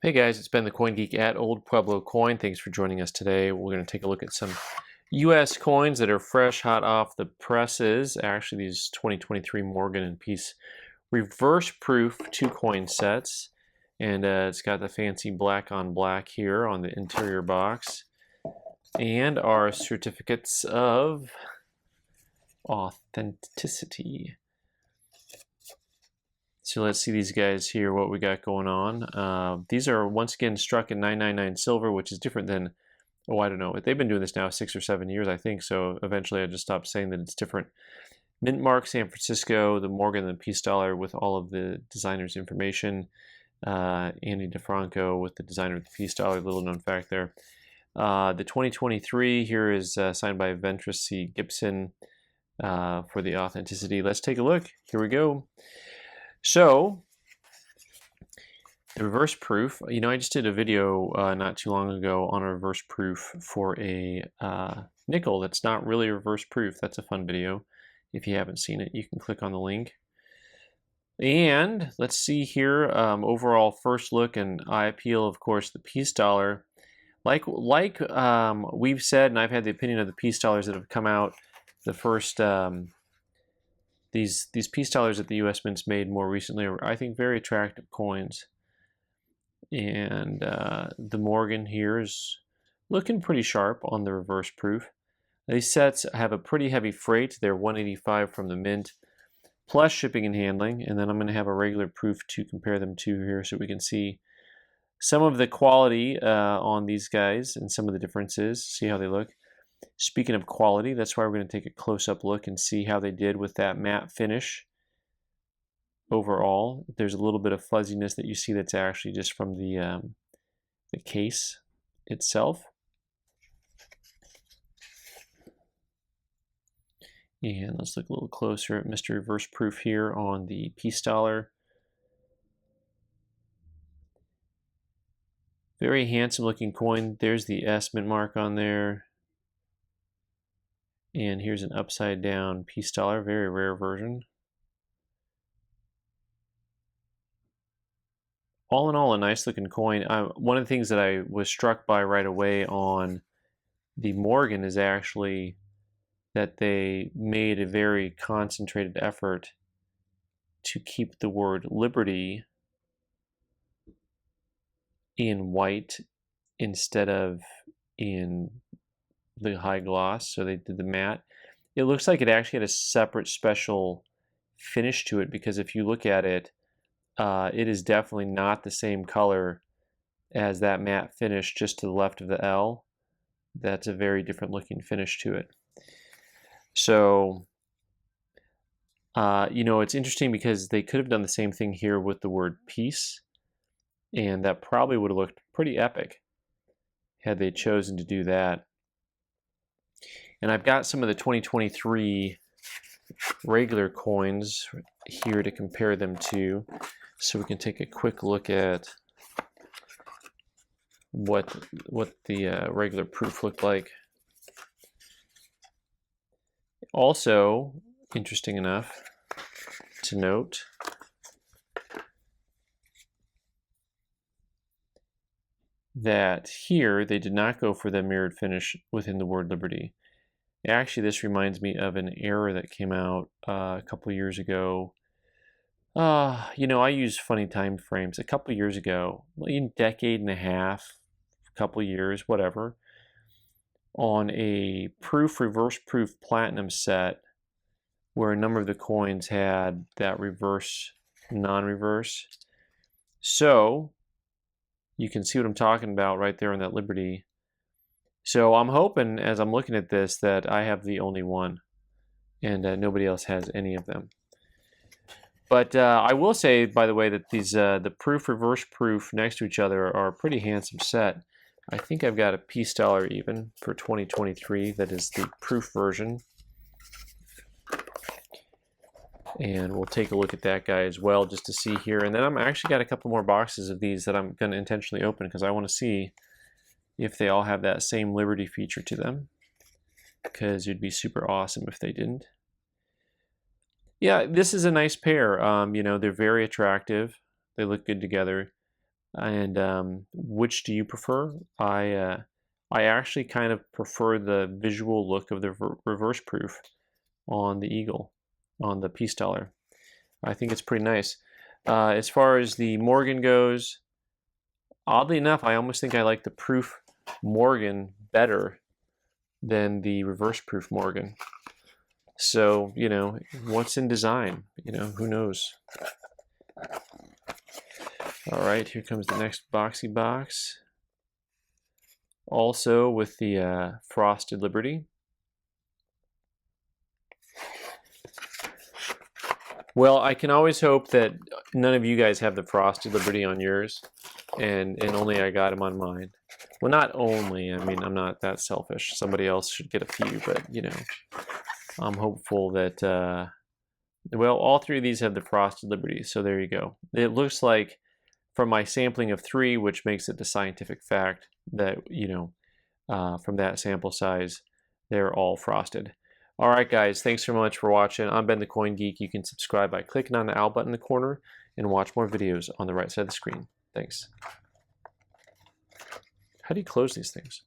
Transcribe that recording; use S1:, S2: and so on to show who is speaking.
S1: Hey guys, it's Ben the Coin Geek at Old Pueblo Coin. Thanks for joining us today. We're going to take a look at some US coins that are fresh, hot off the presses. Actually, these 2023 Morgan and Peace reverse proof 2 coin sets. And it's got the fancy black on black here on the interior box. And our certificates of authenticity. So let's see these guys here, what we got going on. These are once again struck in 999 silver, which is different than, I don't know. They've been doing this now 6 or 7 years, I think. So eventually I just stopped saying that it's different. Mint mark, San Francisco, the Morgan, the Peace dollar with all of the designer's information. Andy DeFranco with the designer of the Peace dollar, little known fact there. The 2023 here is signed by Ventress C. Gibson for the authenticity. Let's take a look. Here we go. So, the reverse proof, I just did a video not too long ago on a reverse proof for a nickel that's not really reverse proof. That's a fun video. If you haven't seen it, you can click on the link. And let's see here, overall first look and eye appeal, of course, the Peace dollar. Like we've said, and I've had the opinion of the Peace dollars that have come out, the first... These Peace dollars that the U.S. Mint's made more recently are, I think, very attractive coins. And the Morgan here is looking pretty sharp on the reverse proof. These sets have a pretty heavy freight. They're $185 from the Mint, plus shipping and handling. And then I'm going to have a regular proof to compare them to here so we can see some of the quality on these guys and some of the differences, see how they look. Speaking of quality, that's why we're going to take a close-up look and see how they did with that matte finish. Overall, there's a little bit of fuzziness that you see that's actually just from the case itself. And let's look a little closer at Mr. Reverse Proof here on the Peace dollar. Very handsome looking coin. There's the S mint mark on there. And here's an upside down Peace dollar, very rare version. All in all, a nice looking coin. One of the things that I was struck by right away on the Morgan is actually that they made a very concentrated effort to keep the word liberty in white instead of in the high gloss, so they did the matte. It looks like it actually had a separate special finish to it, because if you look at it, it is definitely not the same color as that matte finish just to the left of the L. That's a very different looking finish to it. So, it's interesting because they could have done the same thing here with the word peace, and that probably would have looked pretty epic had they chosen to do that. And I've got some of the 2023 regular coins here to compare them to, so we can take a quick look at what the regular proof looked like. Also, interesting enough to note, that here they did not go for the mirrored finish within the word liberty. Actually, this reminds me of an error that came out a couple years ago. I use funny time frames. A couple years ago, a decade and a half, a couple years, whatever, on a reverse proof platinum set where a number of the coins had that reverse, non-reverse. So you can see what I'm talking about right there on that Liberty. So I'm hoping, as I'm looking at this, that I have the only one, and nobody else has any of them. But I will say, by the way, that these the proof, reverse proof next to each other are a pretty handsome set. I think I've got a Peace dollar even for 2023 that is the proof version. And we'll take a look at that guy as well just to see here. And then I'm actually got a couple more boxes of these that I'm going to intentionally open because I want to see if they all have that same Liberty feature to them, because it'd be super awesome if they didn't. Yeah, this is a nice pair. They're very attractive. They look good together. And which do you prefer? I actually kind of prefer the visual look of the reverse proof on the eagle, on the peace dollar. I think it's pretty nice. As far as the Morgan goes, oddly enough, I almost think I like the proof Morgan better than the reverse proof Morgan. So, you know, what's in design? You know, who knows? All right, here comes the next boxy box. Also with the Frosted Liberty. Well, I can always hope that none of you guys have the Frosted Liberty on yours, and only I got them on mine. Well, not only, I mean, I'm not that selfish. Somebody else should get a few, but, you know, I'm hopeful that, well, all three of these have the Frosted Liberty, so there you go. It looks like, from my sampling of 3, which makes it the scientific fact that, you know, from that sample size, they're all frosted. All right, guys, thanks so much for watching. I'm Ben the Coin Geek. You can subscribe by clicking on the owl button in the corner and watch more videos on the right side of the screen. Thanks. How do you close these things?